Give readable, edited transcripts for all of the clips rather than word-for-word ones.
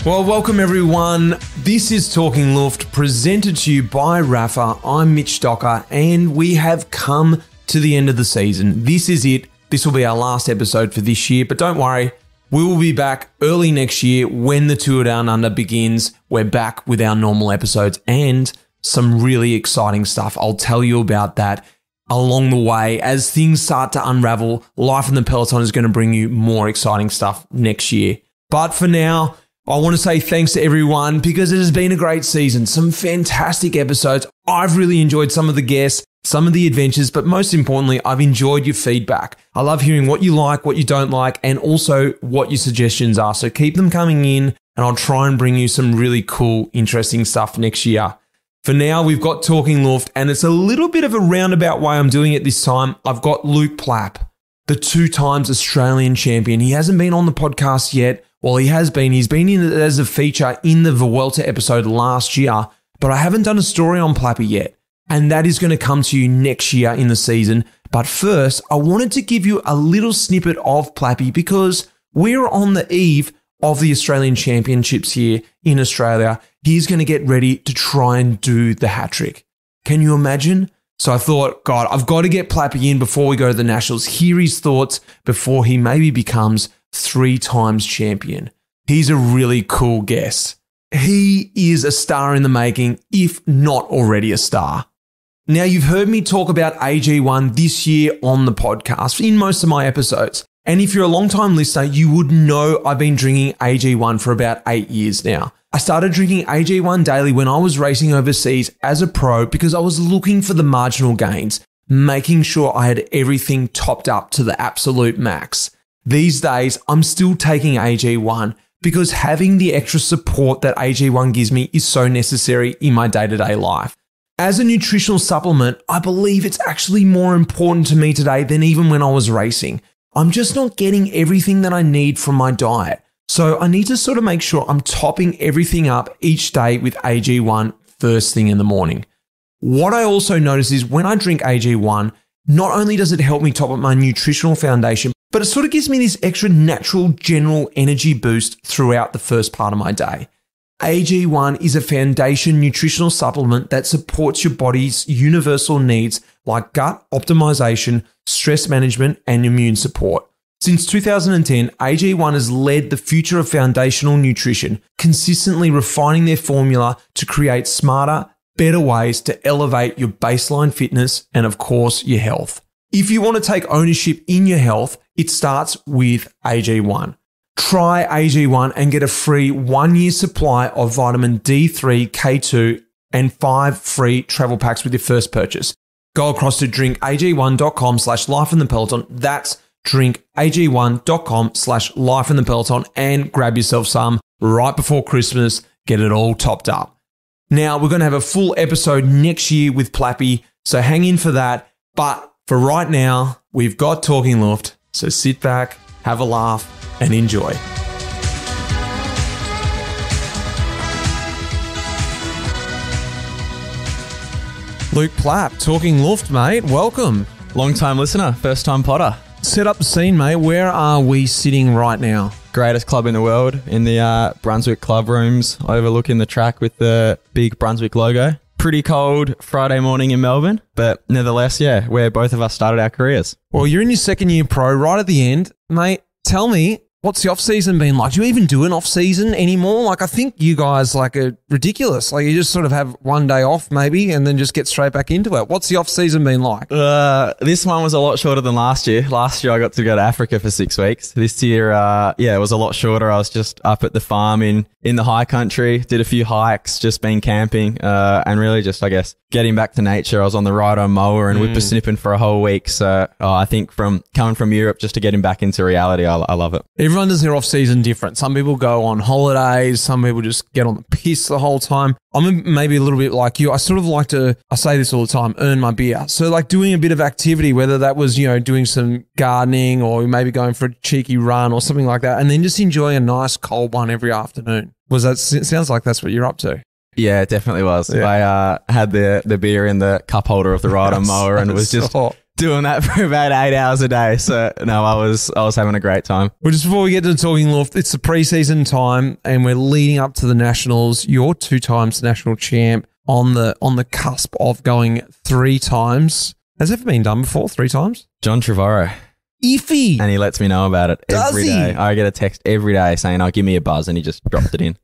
Well, welcome everyone. This is Talking Luft, presented to you by Rafa. I'm Mitch Docker, and we have come to the end of the season. This is it. This will be our last episode for this year, but don't worry, we will be back early next year when the Tour Down Under begins. We're back with our normal episodes and some really exciting stuff. I'll tell you about that along the way. As things start to unravel, Life in the Peloton is going to bring you more exciting stuff next year. But for now, I want to say thanks to everyone because it has been a great season. Some fantastic episodes. I've really enjoyed some of the guests, some of the adventures, but most importantly, I've enjoyed your feedback. I love hearing what you like, what you don't like, and also what your suggestions are. So keep them coming in, and I'll try and bring you some really cool, interesting stuff next year. For now, we've got Talking Luft, and it's a little bit of a roundabout way I'm doing it this time. I've got Luke Plapp, the 2 times Australian champion. He hasn't been on the podcast yet. Well, he has been. He's been in as a feature in the Vuelta episode last year, but I haven't done a story on Plappy yet, and that is going to come to you next year in the season. But first, I wanted to give you a little snippet of Plappy because we're on the eve of the Australian Championships here in Australia. He's going to get ready to try and do the hat trick. Can you imagine? So I thought, God, I've got to get Plappy in before we go to the Nationals, hear his thoughts before he maybe becomes 3 times champion. He's a really cool guest. He is a star in the making, if not already a star. Now, you've heard me talk about AG1 this year on the podcast in most of my episodes. And if you're a long-time listener, you would know I've been drinking AG1 for about 8 years now. I started drinking AG1 daily when I was racing overseas as a pro because I was looking for the marginal gains, making sure I had everything topped up to the absolute max. These days, I'm still taking AG1 because having the extra support that AG1 gives me is so necessary in my day-to-day life. As a nutritional supplement, I believe it's actually more important to me today than even when I was racing. I'm just not getting everything that I need from my diet. So I need to sort of make sure I'm topping everything up each day with AG1 first thing in the morning. What I also notice is when I drink AG1, not only does it help me top up my nutritional foundation, but it sort of gives me this extra natural general energy boost throughout the first part of my day. AG1 is a foundation nutritional supplement that supports your body's universal needs like gut optimization, stress management, and immune support. Since 2010, AG1 has led the future of foundational nutrition, consistently refining their formula to create smarter, better ways to elevate your baseline fitness and, of course, your health. If you want to take ownership in your health, it starts with AG1. Try AG1 and get a free 1-year supply of vitamin D3, K2, and 5 free travel packs with your first purchase. Go across to drinkag1.com/lifeinthepeloton. That's drinkag1.com/lifeinthepeloton and grab yourself some right before Christmas. Get it all topped up. Now, we're going to have a full episode next year with Plappy, so hang in for that. But for right now, we've got Talking Luft, so sit back, have a laugh, and enjoy. Luke Plapp, Talking Luft, mate. Welcome. Long-time listener, first-time potter. Set up the scene, mate. Where are we sitting right now? Greatest club in the world, in the Brunswick club rooms, overlooking the track with the big Brunswick logo. Pretty cold Friday morning in Melbourne, but nevertheless, yeah, where both of us started our careers. Well, you're in your second year pro right at the end. Mate, tell me, what's the off-season been like? Do you even do an off-season anymore? Like, I think you guys are ridiculous. Like, you just sort of have one day off maybe and then just get straight back into it. What's the off-season been like? This one was a lot shorter than last year. Last year, I got to go to Africa for 6 weeks. This year, it was a lot shorter. I was just up at the farm in the high country, did a few hikes, just been camping, and really just, I guess, getting back to nature. I was on the ride-on mower and whippersnipping for a whole week. So I think coming from Europe just to getting back into reality, I love it. Everyone does their off-season different. Some people go on holidays. Some people just get on the piss the whole time. I'm maybe a little bit like you. I sort of like to, I say this all the time, earn my beer. So like doing a bit of activity, whether that was, doing some gardening or maybe going for a cheeky run or something like that, and then just enjoy a nice cold one every afternoon. Sounds like that's what you're up to. Yeah, it definitely was. Yeah. I had the beer in the cup holder of the ride-on mower and was just doing that for about 8 hours a day. So no, I was having a great time. Well, just before we get to the Talking Luft, it's the preseason time and we're leading up to the Nationals. You're 2 times national champ on the cusp of going 3 times. Has it ever been done before, 3 times? John Trevorrow. Iffy. And he lets me know about it every day. I get a text every day saying, "Oh, give me a buzz," and he just dropped it in.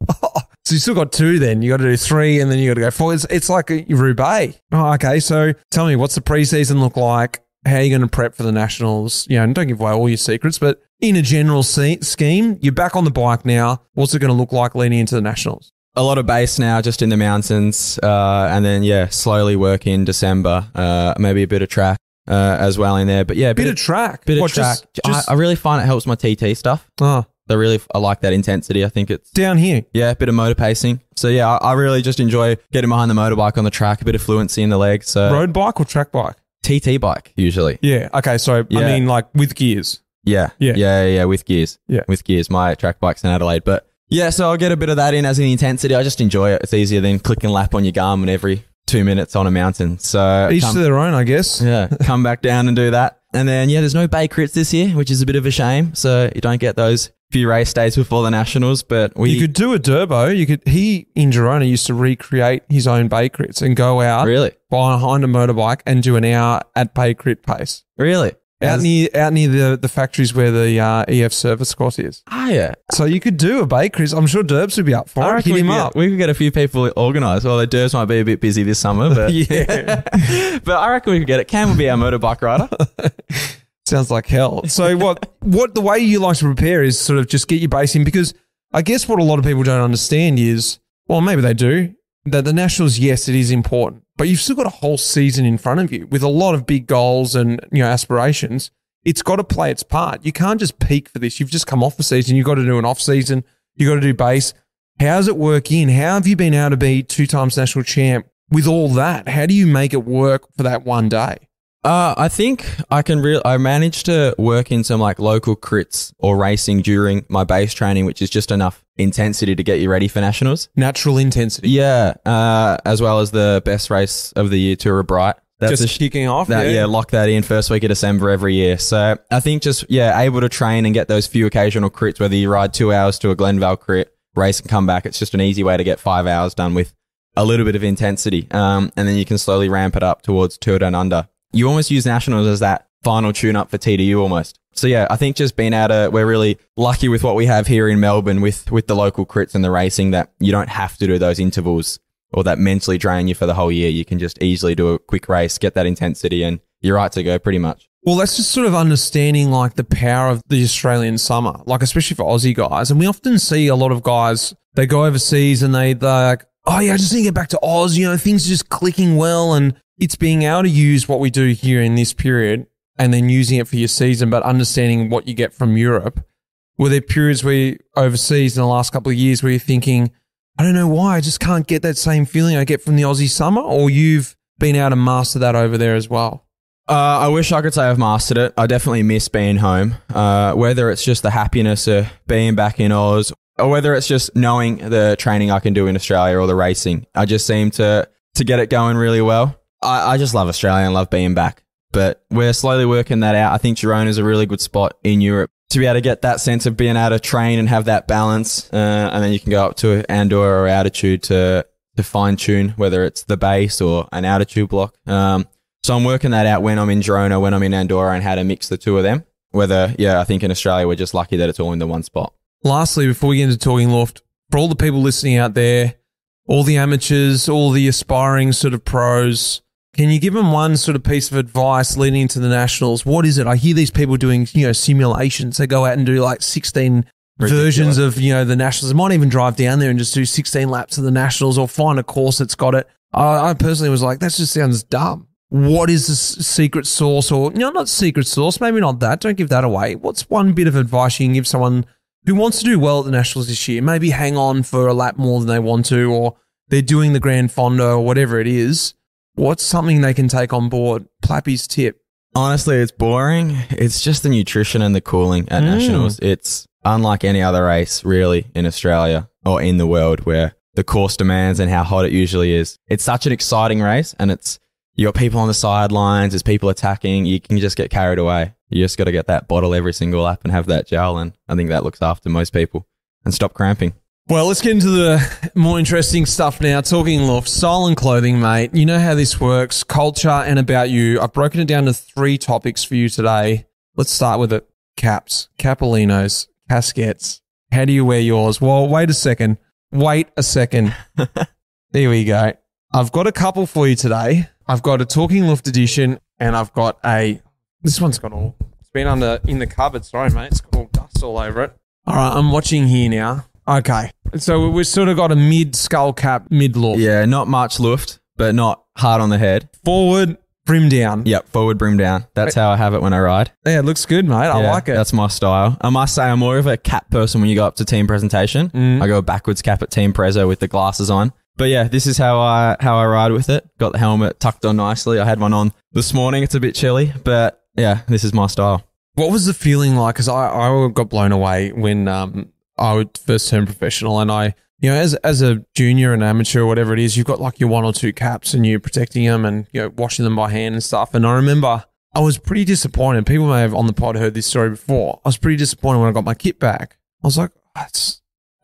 So you still got 2 then. You got to do 3 and then you got to go 4. It's like a Roubaix. Oh, okay. So tell me, what's the preseason look like? How are you going to prep for the Nationals? And don't give away all your secrets, but in a general scheme, you're back on the bike now. What's it going to look like leading into the Nationals? A lot of base now, just in the mountains, and then slowly work in December. Maybe a bit of track as well in there, but yeah, bit of track. I really find it helps my TT stuff. Oh, I like that intensity. I think it's down here. Yeah, a bit of motor pacing. So yeah, I really just enjoy getting behind the motorbike on the track, a bit of fluency in the legs. So road bike or track bike? TT bike usually. Yeah. Okay. So I mean, like with gears. Yeah. With gears. Yeah, with gears. My track bike's in Adelaide, but. Yeah, so I'll get a bit of that in as an intensity. I just enjoy it. It's easier than click and lap on your Garmin every 2 minutes on a mountain. So each to their own, I guess. Yeah, come back down and do that. And then, there's no Bay crits this year, which is a bit of a shame. So you don't get those few race days before the Nationals. But you could do a Durbo. He in Girona used to recreate his own Bay crits and go out behind a motorbike and do an hour at Bay crit pace. Really? Out near the factories where the EF service course is. Oh, yeah. So you could do a Bay Chris. I'm sure Derbs would be up for it. Hit him up. We could get a few people organised. Well, the Derbs might be a bit busy this summer, but yeah. But I reckon we could get it. Cam will be our motorbike rider. Sounds like hell. So what the way you like to prepare is sort of just get your base in, because I guess what a lot of people don't understand is, well, maybe they do, that the Nationals, yes, it is important, but you've still got a whole season in front of you with a lot of big goals and aspirations. It's got to play its part. You can't just peak for this. You've just come off the season. You've got to do an off season. You've got to do base. How's it work in? How have you been able to be 2 times national champ with all that? How do you make it work for that one day? I think I managed to work in some like local crits or racing during my base training, which is just enough intensity to get you ready for Nationals. Natural intensity. Yeah. As well as the best race of the year, Tour of Bright. That's just kicking off. Lock that in first week of December every year. So I think just, able to train and get those few occasional crits, whether you ride 2 hours to a Glenvale crit, race and come back. It's just an easy way to get 5 hours done with a little bit of intensity. And then you can slowly ramp it up towards Tour Down Under. You almost use Nationals as that final tune-up for TDU almost. So I think just being we're really lucky with what we have here in Melbourne with the local crits and the racing, that you don't have to do those intervals or that mentally drain you for the whole year. You can just easily do a quick race, get that intensity, and you're right to go pretty much. Well, that's just sort of understanding like the power of the Australian summer, like especially for Aussie guys. And we often see a lot of guys, they go overseas and they're like, oh yeah, I just need to get back to Oz. Things are just clicking well, and it's being able to use what we do here in this period and then using it for your season, but understanding what you get from Europe. Were there periods where overseas in the last couple of years where you're thinking, I don't know why, I just can't get that same feeling I get from the Aussie summer, or you've been able to master that over there as well? I wish I could say I've mastered it. I definitely miss being home, whether it's just the happiness of being back in Oz or whether it's just knowing the training I can do in Australia or the racing. I just seem to get it going really well. I just love Australia and love being back, but we're slowly working that out. I think Girona is a really good spot in Europe to be able to get that sense of being able to train and have that balance. And then you can go up to Andorra or altitude to fine tune, whether it's the base or an altitude block. So I'm working that out when I'm in Girona, when I'm in Andorra, and how to mix the two of them. I think in Australia, we're just lucky that it's all in the one spot. Lastly, before we get into Talking Luft, for all the people listening out there, all the amateurs, all the aspiring sort of pros, can you give them one sort of piece of advice leading into the Nationals? What is it? I hear these people doing, simulations. They go out and do like 16 versions of, the Nationals. They might even drive down there and just do 16 laps of the Nationals or find a course that's got it. I personally was like, that just sounds dumb. What is the secret sauce, or, not secret sauce, maybe not that. Don't give that away. What's one bit of advice you can give someone who wants to do well at the Nationals this year? Maybe hang on for a lap more than they want to, or they're doing the Grand Fondo or whatever it is. What's something they can take on board? Plappy's tip. Honestly, it's boring. It's just the nutrition and the cooling at Nationals. It's unlike any other race, really, in Australia or in the world, where the course demands and how hot it usually is. It's such an exciting race, and it's you got people on the sidelines, there's people attacking, you can just get carried away. You just got to get that bottle every single lap and have that gel, and I think that looks after most people and stop cramping. Well, let's get into the more interesting stuff now. Talking Luft, style and clothing, mate. You know how this works, culture and about you. I've broken it down to 3 topics for you today. Let's start with it. Caps, capellinos, casquettes. How do you wear yours? Well, wait a second. There we go. I've got a couple for you today. I've got a Talking Luft edition, and I've got this one's got it's been in the cupboard. Sorry, mate. It's got all dust all over it. All right, I'm watching here now. Okay. So we've sort of got a mid-skull cap, mid-look. Yeah, not much luft, but not hard on the head. Forward, brim down. Yep, forward, brim down. That's how I have it when I ride. Yeah, it looks good, mate. I like it. That's my style. I must say I'm more of a cap person when you go up to team presentation. I go a backwards cap at team preso with the glasses on. But yeah, this is how I ride with it. Got the helmet tucked on nicely. I had one on this morning. It's a bit chilly, but yeah, this is my style. What was the feeling like? Because I got blown away when I would first turn professional, and as a junior and amateur or whatever it is, you've got like your 1 or 2 caps and you're protecting them and washing them by hand and stuff. And I remember I was pretty disappointed. People may have on the pod heard this story before. I was pretty disappointed when I got my kit back. I was like,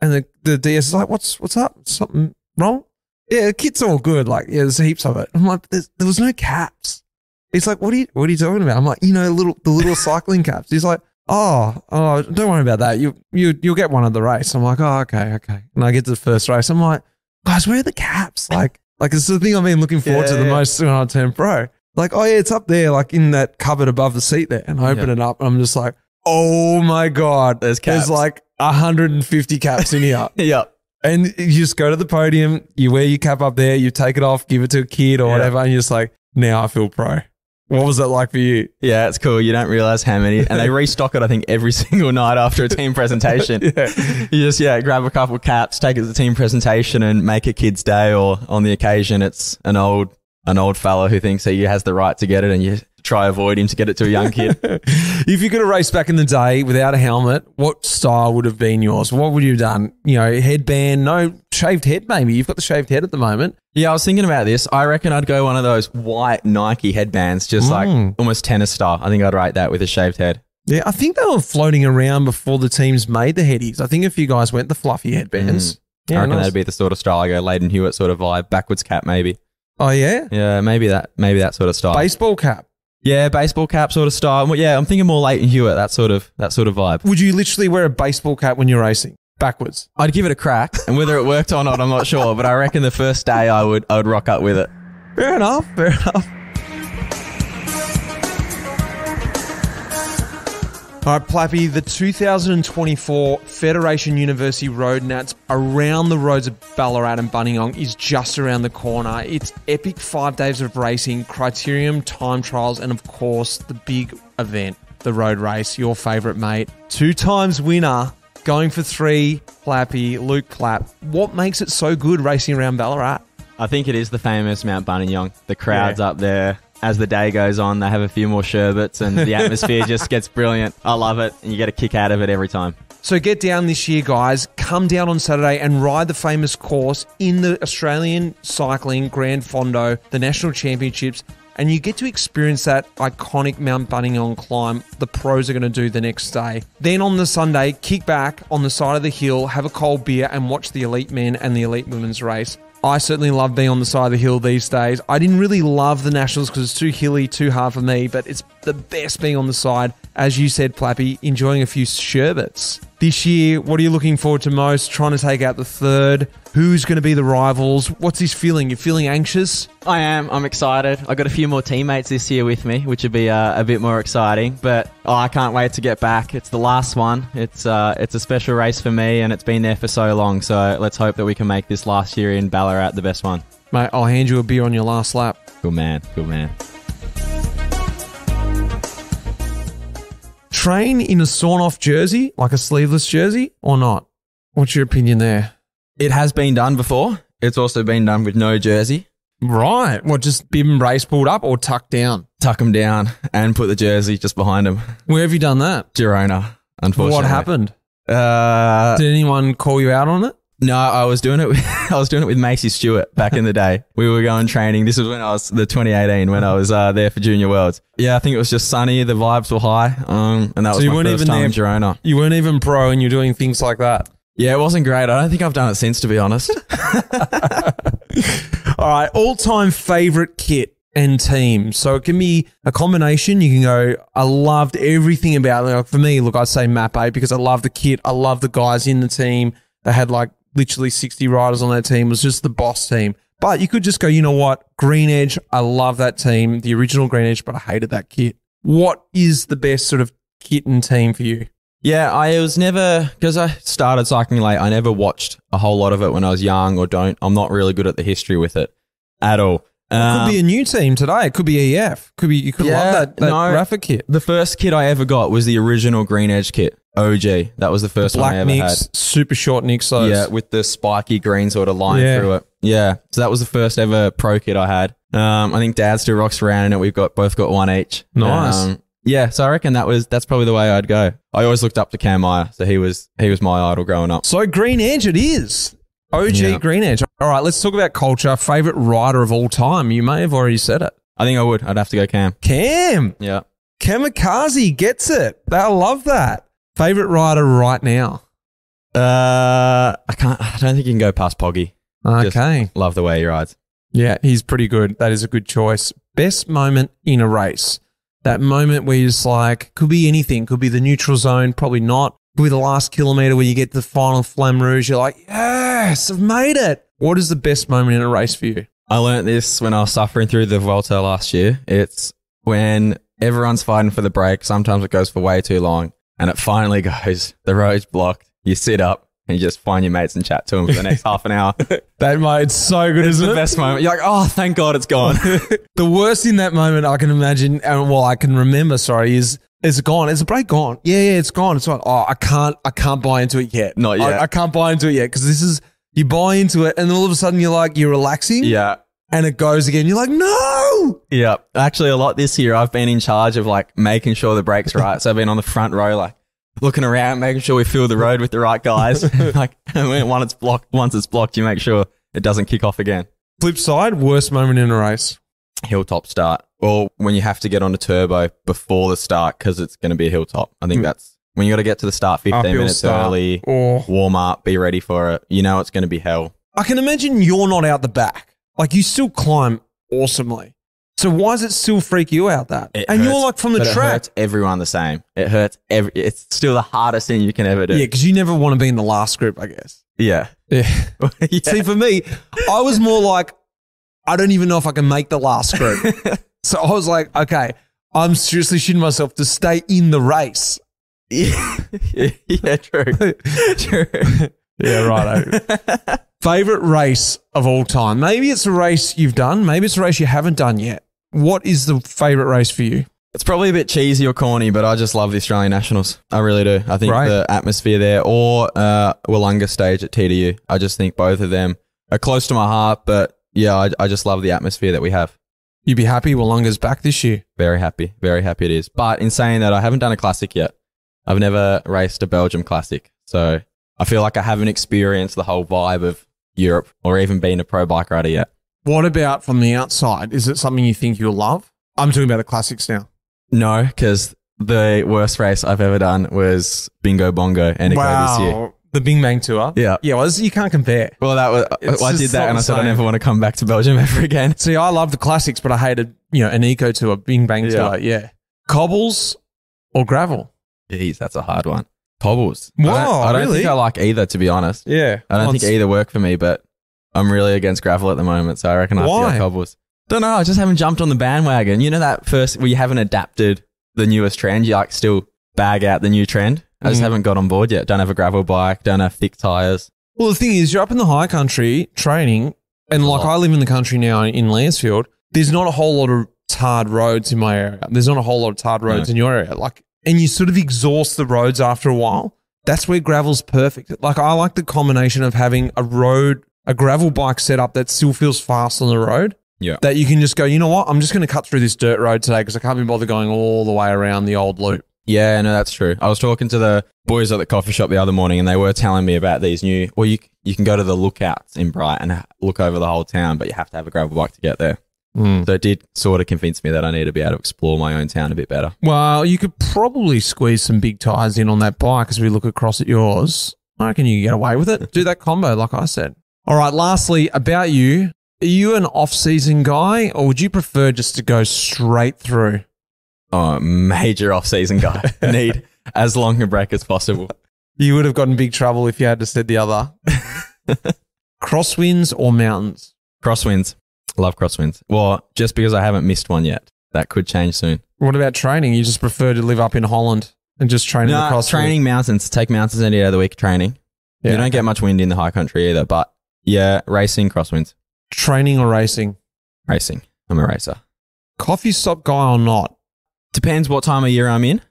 and the DS is like, what's up? Something wrong? Yeah, the kit's all good. Like, yeah, there's heaps of it. I'm like, there was no caps. He's like, what are you talking about? I'm like, the little cycling caps. He's like, oh, don't worry about that. You'll get one at the race. I'm like, oh, okay. And I get to the first race. I'm like, guys, where are the caps? Like it's the thing I've been looking forward to the most when I turn pro. Like, oh yeah, it's up there, like in that cupboard above the seat there. And I open it up and I'm just like, oh my God, there's caps. There's like 150 caps in here. Yep. And you just go to the podium, you wear your cap up there, you take it off, give it to a kid or whatever, and you're just like, now I feel pro. What was that like for you? Yeah, it's cool. You don't realize how many, and they restock it, I think, every single night after a team presentation. You just, grab a couple of caps, take it to the team presentation and make a kid's day, or on the occasion, it's an old fella who thinks that he has the right to get it and you try avoid him to get it to a young kid. If you could have raced back in the day without a helmet, what style would have been yours? What would you have done? Headband, no, shaved head maybe. You've got the shaved head at the moment. Yeah, I was thinking about this. I reckon I'd go one of those white Nike headbands, just like almost tennis style. I think I'd rate that with a shaved head. Yeah, I think they were floating around before the teams made the headies. I think a few guys went the fluffy headbands. I reckon that'd be the sort of style I go. Leighton Hewitt sort of vibe, backwards cap maybe. Oh yeah? Yeah, maybe that sort of style. Baseball cap. Yeah, baseball cap sort of style. Well, yeah, I'm thinking more Leighton Hewitt, that sort of vibe. Would you literally wear a baseball cap when you're racing? Backwards? I'd give it a crack, and whether it worked or not, I'm not sure, but I reckon the first day I would rock up with it. Fair enough. All right, Plappy, the 2024 Federation University Road Nats around the roads of Ballarat and Buninyong is just around the corner. It's epic 5 days of racing, criterium, time trials, and of course, the big event, the road race, your favourite mate. 2 times winner, going for 3, Plappy, Luke Plapp. What makes it so good racing around Ballarat? I think it is the famous Mount Buninyong. The crowd's up there. As the day goes on, they have a few more sherbets and the atmosphere just gets brilliant. I love it, and you get a kick out of it every time. So get down this year, guys. Come down on Saturday and ride the famous course in the Australian Cycling Grand Fondo, the National Championships, and you get to experience that iconic Mount Buninyong climb the pros are going to do the next day. Then on the Sunday, kick back on the side of the hill, have a cold beer, and watch the elite men and the elite women's race. I certainly love being on the side of the hill these days. I didn't really love the Nationals because it's too hilly, too hard for me, but it's the best being on the side. As you said, Plappy, enjoying a few sherbets. This year, what are you looking forward to most? Trying to take out the third? Who's going to be the rivals? What's this feeling? You're feeling anxious? I am. I'm excited. I got a few more teammates this year with me, which would be a bit more exciting. But I can't wait to get back. It's the last one. It's a special race for me, and it's been there for so long. So let's hope that we can make this last year in Ballarat the best one. Mate, I'll hand you a beer on your last lap. Good man. Good man. Train in a sawn-off jersey, like a sleeveless jersey, or not? What's your opinion there? It has been done before. It's also been done with no jersey. Right. What, just bib and brace pulled up or tucked down? Tuck them down and put the jersey just behind them. Where have you done that? Girona, unfortunately. What happened? Did anyone call you out on it? No, I was doing it with Macy Stewart back in the day. We were going training. This was when I was the 2018 when I was there for Junior Worlds. Yeah, I think it was just sunny. The vibes were high. And that was my first time in Girona. You weren't even pro and you're doing things like that. Yeah, it wasn't great. I don't think I've done it since, to be honest. All right, all-time favorite kit and team. So it can be a combination. You can go, I loved everything about it. Like for me, look, I'd say Map 8 because I love the kit. I love the guys in the team. They had like literally 60 riders on that team. It was just the boss team. But you could just go, you know what? Green Edge, I love that team, the original Green Edge, but I hated that kit. What is the best sort of kit and team for you? Yeah, I was never, because I started cycling late, I never watched a whole lot of it when I was young I'm not really good at the history with it at all. It could be a new team today. It could be EF. You could love that Rafa kit. The first kit I ever got was the original Green Edge kit. OG. That was the first one I ever had. Super short nicks. Yeah, with the spiky green sort of line through it. Yeah. So that was the first ever pro kit I had. I think Dad still rocks around in it. We've both got one each. Nice. Yeah, so I reckon that's probably the way I'd go. I always looked up to Cam Meyer, so he was my idol growing up. So Green Edge it is. OG Green Edge. All right, let's talk about culture. Favorite rider of all time. You may have already said it. I think I would. I'd have to go Cam. Cam. Yeah. Kamikaze gets it. I love that. Favorite rider right now? I don't think you can go past Poggy. Okay. Just love the way he rides. Yeah, he's pretty good. That is a good choice. Best moment in a race. That moment where you're just like, could be anything. Could be the neutral zone, probably not. Could be the last kilometre where you get to the final Flamme Rouge. You're like, yes, I've made it. What is the best moment in a race for you? I learnt this when I was suffering through the Vuelta last year. It's when everyone's fighting for the break. Sometimes it goes for way too long. And it finally goes, the road's blocked. You sit up and you just find your mates and chat to them for the next half an hour. That moment's so good, isn't it? It's the best moment. You're like, oh, thank God it's gone. The worst in that moment I can imagine, I can remember, is it's gone. Is the break gone? Yeah, it's gone. It's gone. Oh, I can't buy into it yet. Not yet. I can't buy into it yet because you buy into it and then all of a sudden you're relaxing. Yeah. And it goes again. You're like, no. Yeah. Actually, a lot this year, I've been in charge of like making sure the brake's right. So I've been on the front row, like looking around, making sure we fill the road with the right guys. Like once it's blocked, you make sure it doesn't kick off again. Flip side, worst moment in a race. Hilltop start. Or when you have to get on a turbo before the start because it's going to be a hilltop. I think that's when you got to get to the start 15 minutes early, warm up, be ready for it. You know it's going to be hell. I can imagine you're not out the back. Like you still climb awesomely. So why does it still freak you out that? You're like from the track. It hurts everyone the same. It hurts it's still the hardest thing you can ever do. Yeah, because you never want to be in the last group, I guess. Yeah. Yeah. See, for me, I was more like, I don't even know if I can make the last group. So I was like, okay, I'm seriously shitting myself to stay in the race. Yeah, true. True. Yeah, right. Favorite race of all time? Maybe it's a race you've done. Maybe it's a race you haven't done yet. What is the favorite race for you? It's probably a bit cheesy or corny, but I just love the Australian Nationals. I really do. I think the atmosphere there or Wollonga stage at TDU. I just think both of them are close to my heart, but yeah, I just love the atmosphere that we have. You'd be happy Wollonga's back this year? Very happy. Very happy it is. But in saying that, I haven't done a classic yet. I've never raced a Belgium classic. So I feel like I haven't experienced the whole vibe of Europe or even been a pro bike rider yet. What about from the outside? Is it something you think you'll love? I'm talking about the classics now. No, because the worst race I've ever done was Bingo Bongo and this year. The Bing Bang Tour? Yeah. Yeah, well, you can't compare. Well, I did that and I said I never want to come back to Belgium ever again. See, I love the classics, but I hated, an eco tour, Bing Bang Tour, yeah. Cobbles or gravel? Jeez, that's a hard one. Cobbles. Wow, I don't think I like either, to be honest. Yeah. I don't think either work for me, but I'm really against gravel at the moment, so I reckon I have to go cobbles. Don't know, I just haven't jumped on the bandwagon. You know that first where you haven't adapted the newest trend, you like still bag out the new trend? I just haven't got on board yet. Don't have a gravel bike, don't have thick tyres. Well, the thing is, you're up in the high country training, and I live in the country now in Lansfield, there's not a whole lot of tarred roads in my area. There's not a whole lot of tarred roads in your area. And you sort of exhaust the roads after a while. That's where gravel's perfect. I like the combination of having a gravel bike set up that still feels fast on the road. Yeah. That you can just go, you know what? I'm just going to cut through this dirt road today because I can't be bothered going all the way around the old loop. Yeah, no, that's true. I was talking to the boys at the coffee shop the other morning, and they were telling me about these new, well, you can go to the lookouts in Bright and look over the whole town, but you have to have a gravel bike to get there. So it did sort of convince me that I need to be able to explore my own town a bit better. Well, you could probably squeeze some big tyres in on that bike as we look across at yours. I reckon you can get away with it. Do that combo, like I said. All right, lastly, about you. Are you an off-season guy, or would you prefer just to go straight through? Oh, major off-season guy. Need as long a break as possible. You would have gotten in big trouble if you had to said the other. Crosswinds or mountains? Crosswinds. Love crosswinds. Well, just because I haven't missed one yet. That could change soon. What about training? You just prefer to live up in Holland and just train in the crosswind? Training mountains. Take mountains any day of the week training. Yeah, you don't get much wind in the high country either, but yeah, racing, crosswinds. Training or racing? Racing. I'm a racer. Coffee stop guy or not? Depends what time of year I'm in,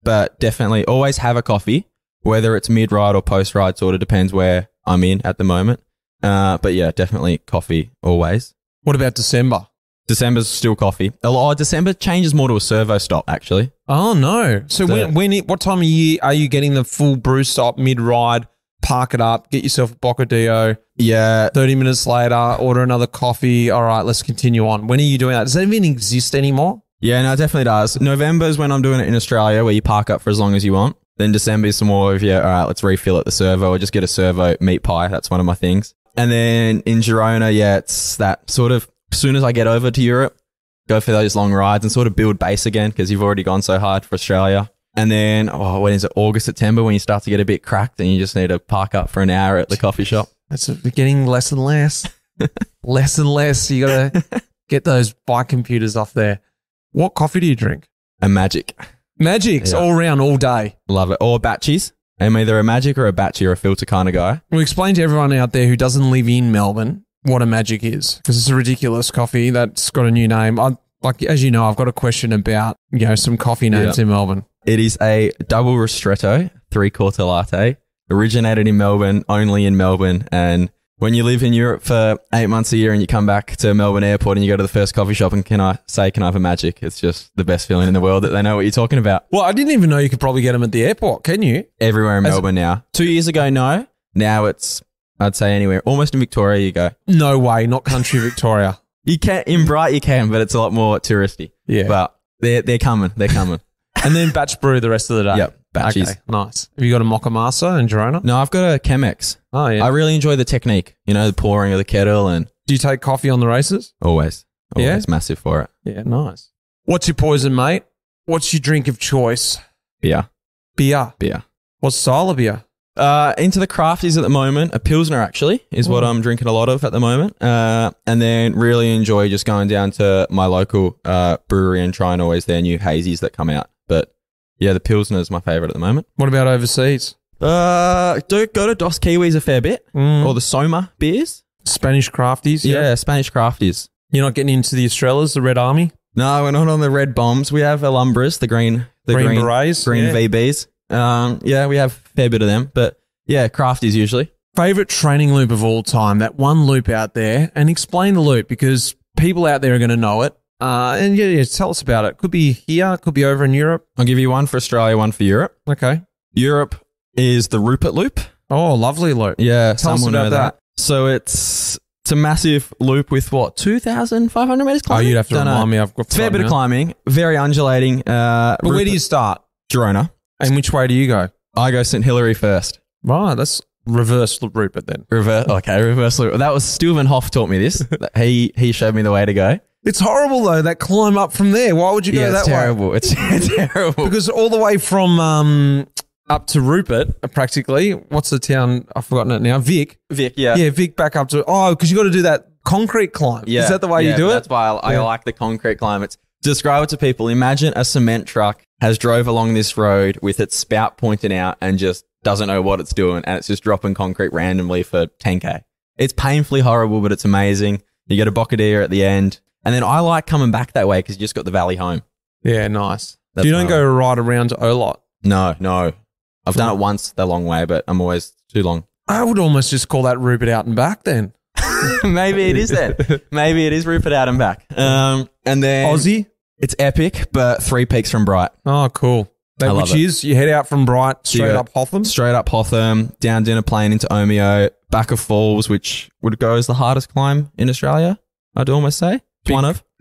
but definitely always have a coffee, whether it's mid-ride or post-ride, sort of depends where I'm in at the moment. But yeah, definitely coffee always. What about December? December's still coffee. December changes more to a servo stop, actually. Oh, no. So what time of year are you getting the full brew stop mid-ride, park it up, get yourself a Bocadillo? Yeah. 30 minutes later, order another coffee. All right, let's continue on. When are you doing that? Does that even exist anymore? Yeah, no, it definitely does. November is when I'm doing it in Australia, where you park up for as long as you want. Then December is some more of all right, let's refill at the servo or just get a servo meat pie. That's one of my things. And then in Girona, yeah, it's that sort of, as soon as I get over to Europe, go for those long rides and sort of build base again because you've already gone so hard for Australia. And then, when is it? August, September, when you start to get a bit cracked and you just need to park up for an hour at the coffee shop. It's getting less and less. Less and less. You got to get those bike computers off there. What coffee do you drink? A Magic. Magics, all round, all day. Love it. Or batchies. I'm either a Magic or a batchy or a filter kind of guy. We'll explain to everyone out there who doesn't live in Melbourne what a Magic is, because it's a ridiculous coffee that's got a new name. As you know, I've got a question about some coffee names in Melbourne. It is a double ristretto, 3-quarter latte, originated in Melbourne, only in Melbourne. And when you live in Europe for 8 months a year and you come back to Melbourne Airport and you go to the first coffee shop and can I have a Magic? It's just the best feeling in the world that they know what you're talking about. Well, I didn't even know you could probably get them at the airport, can you? Everywhere in Melbourne now. 2 years ago, no. Now it's, I'd say anywhere. Almost in Victoria you go. No way, not country Victoria. You can, in Bright you can, but it's a lot more touristy. Yeah. But they're coming. They're coming. And then batch brew the rest of the day. Yep. Batches. Okay, nice. Have you got a Mocha Master in Girona? No, I've got a Chemex. Oh, yeah. I really enjoy the technique, the pouring of the kettle and... Do you take coffee on the races? Always. Massive for it. Yeah, nice. What's your poison, mate? What's your drink of choice? Beer. Beer? Beer. What style of beer? Into the crafties at the moment. A Pilsner, actually, is what I'm drinking a lot of at the moment. And then really enjoy just going down to my local brewery and trying always their new hazies that come out. But yeah, the Pilsner is my favourite at the moment. What about overseas? Do go to Dos Kiwis a fair bit, or the Soma beers. Spanish crafties? Yeah, Spanish crafties. You're not getting into the Estrellas, the Red Army? No, we're not on the red bombs. We have Alumbras, the green berets, green VBs. Yeah, we have a fair bit of them, but yeah, crafties usually. Favorite training loop of all time, that one loop out there, and explain the loop because people out there are going to know it. And tell us about it. Could be here, could be over in Europe. I'll give you one for Australia, one for Europe. Okay. Europe is the Rupert Loop. Oh, lovely loop. Yeah, tell us about that. So it's a massive loop with 2,500 meters climbing? Oh, you'd have to remind me. I've got fair bit of climbing, very undulating. But where do you start? Girona. And which way do you go? I go St Hilary first. Right, that's reverse Rupert then. Reverse loop. That was Steuven Hoff taught me this. He showed me the way to go. It's horrible though, that climb up from there. Why would you go that terrible. way? It's terrible. Because all the way from up to Rupert, practically, what's the town? I've forgotten it now. Vic, yeah. Yeah, Vic back up to, because you got to do that concrete climb. Yeah. Is that the way you do it? That's why I like the concrete climb. It's describe it to people. Imagine a cement truck has drove along this road with its spout pointing out and just doesn't know what it's doing and it's just dropping concrete randomly for 10K. It's painfully horrible, but it's amazing. You get a Bocadillo at the end. And then I like coming back that way because you just got the valley home. Yeah, nice. You don't go right around to Olot? No. I've done it once the long way, but I'm always too long. I would almost just call that Rupert out and back then. Maybe it is then. Maybe it is Rupert out and back. And then... Aussie? It's epic, but 3 peaks from Bright. Oh, cool. Which is, you head out from Bright, straight up Hotham? Straight up Hotham, down Dinner Plain into Omeo, back of Falls, which would go as the hardest climb in Australia, I'd almost say.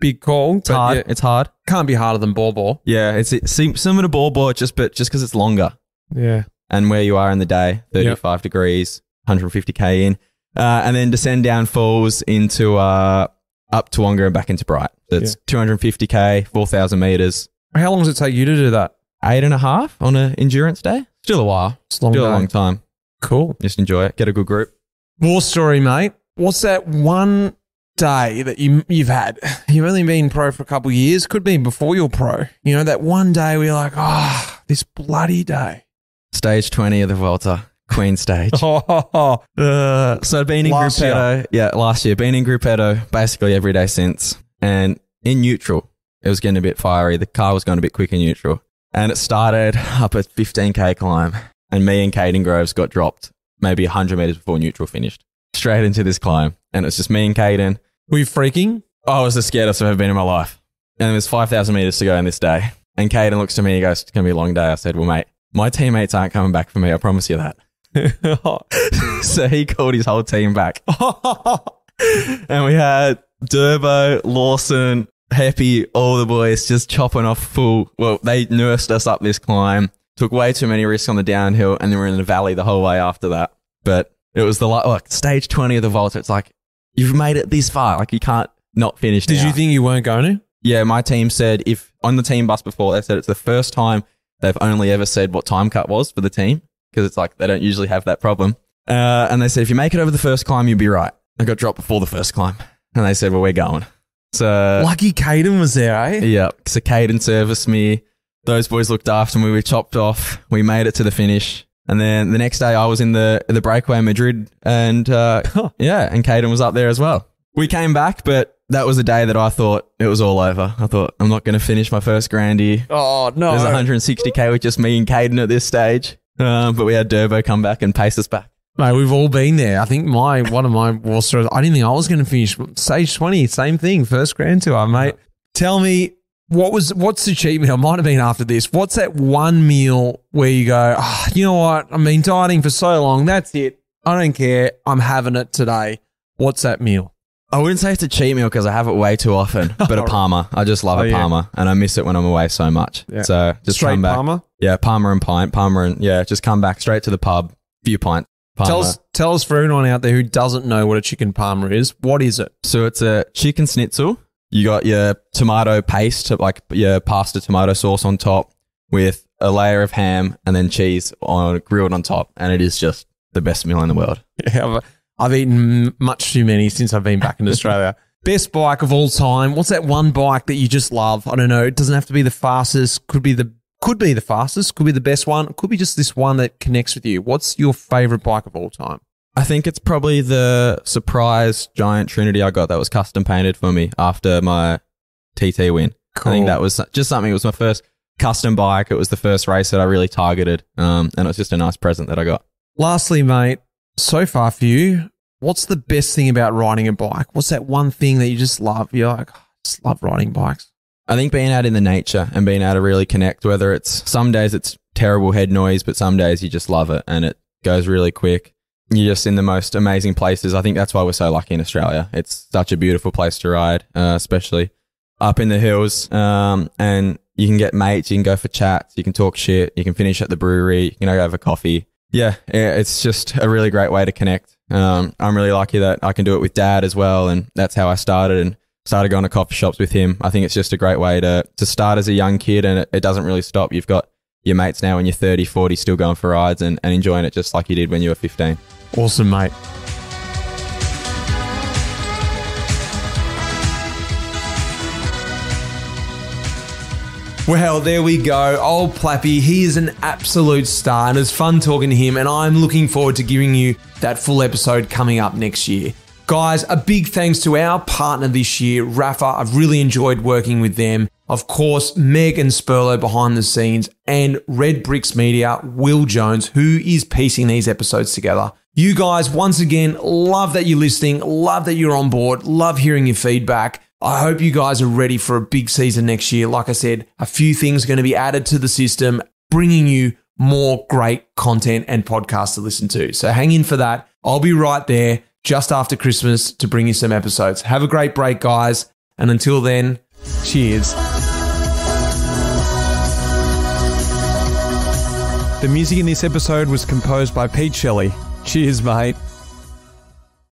Big call. It's hard. Yeah, it's hard. Can't be harder than Ball. Yeah, it's similar to Ball, just because it's longer. Yeah. And where you are in the day, 35 degrees, 150k in. And then descend down Falls into up Toowoomba and back into Bright. So it's 250k, 4,000 meters. How long does it take you to do that? 8.5 on an endurance day. Still a while. Still a long time. Cool. Just enjoy it. Get a good group. War story, mate. What's that one day that you've had? You've only been pro for a couple of years. Could be before you're pro. You know, that one day where you're like, this bloody day. Stage 20 of the Volta. Queen stage. So I'd been in Gruppetto. Yeah, last year. Been in Gruppetto basically every day since. And in neutral, it was getting a bit fiery. The car was going a bit quick in neutral. And it started up a 15k climb. And me and Caden Groves got dropped maybe 100 meters before neutral finished. Straight into this climb. And it's just me and Caden. Were you freaking? I was the scaredest I've ever been in my life. And there's 5,000 meters to go in this day. And Caden looks to me and he goes, it's going to be a long day. I said, well, mate, my teammates aren't coming back for me. I promise you that. So he called his whole team back. And we had Durbo, Lawson, Heppy, all the boys just chopping off full. Well, they nursed us up this climb. Took way too many risks on the downhill, and then we're in the valley the whole way after that. But it was like stage 20 of the Volta. It's like, you've made it this far. Like, you can't not finish. Did you think you weren't going to? Yeah, my team said, if on the team bus before, they said it's the first time they've only ever said what time cut was for the team, because it's like they don't usually have that problem. And they said, if you make it over the first climb, you'll be right. I got dropped before the first climb. And they said, well, we're going. So lucky Caden was there, eh? Yeah. So Caden serviced me. Those boys looked after me. We chopped off. We made it to the finish. And then the next day I was in the breakaway in Madrid, and and Caden was up there as well. We came back, but that was a day that I thought it was all over. I thought, I'm not going to finish my first Grandy. Oh, no. There's 160k with just me and Caden at this stage. But we had Durbo come back and pace us back. Mate, we've all been there. I think one of my war stories, I didn't think I was going to finish. Stage 20, same thing, first Grand Tour, mate. Tell me, what's the cheat meal? Might have been after this. What's that one meal where you go, you know what? I've been dieting for so long. That's it. I don't care. I'm having it today. What's that meal? I wouldn't say it's a cheat meal because I have it way too often, but a Parma. I just love a Parma, and I miss it when I'm away so much. Yeah. So just straight come back. Parma? Yeah, Parma and pint. Just come back straight to the pub, few pints. Tell us for everyone out there who doesn't know what a chicken Parma is, what is it? So it's a chicken schnitzel. You got your tomato paste, like your pasta tomato sauce on top with a layer of ham and then cheese grilled on top. And it is just the best meal in the world. Yeah, I've eaten much too many since I've been back in Australia. Best bike of all time. What's that one bike that you just love? I don't know. It doesn't have to be the fastest. Could be the fastest. Could be the best one. Could be just this one that connects with you. What's your favorite bike of all time? I think it's probably the surprise giant Trinity I got that was custom painted for me after my TT win. Cool. I think that was just something. It was my first custom bike. It was the first race that I really targeted. And it was just a nice present that I got. Lastly, mate, so far for you, what's the best thing about riding a bike? What's that one thing that you just love? You're like, I just love riding bikes. I think being out in the nature and being able to really connect, whether it's some days it's terrible head noise, but some days you just love it and it goes really quick. You're just in the most amazing places. I think that's why we're so lucky in Australia. It's such a beautiful place to ride, especially up in the hills. And you can get mates, you can go for chats, you can talk shit, you can finish at the brewery, you can go have a coffee. Yeah, it's just a really great way to connect. I'm really lucky that I can do it with Dad as well, and that's how I started and started going to coffee shops with him. I think it's just a great way to start as a young kid, and it doesn't really stop. You've got your mates now when you're 30, 40 still going for rides and enjoying it just like you did when you were 15. Awesome, mate. Well, there we go. Old Plappy, he is an absolute star and it's fun talking to him, and I'm looking forward to giving you that full episode coming up next year. Guys, a big thanks to our partner this year, Rafa. I've really enjoyed working with them. Of course, Meg and Spurlo behind the scenes, and Red Bricks Media, Will Jones, who is piecing these episodes together. You guys, once again, love that you're listening, love that you're on board, love hearing your feedback. I hope you guys are ready for a big season next year. Like I said, a few things are going to be added to the system. bringing you more great content and podcasts to listen to. So hang in for that. I'll be right there just after Christmas to bring you some episodes. Have a great break, guys. And until then, cheers. The music in this episode was composed by Pete Shelley. Cheers, mate.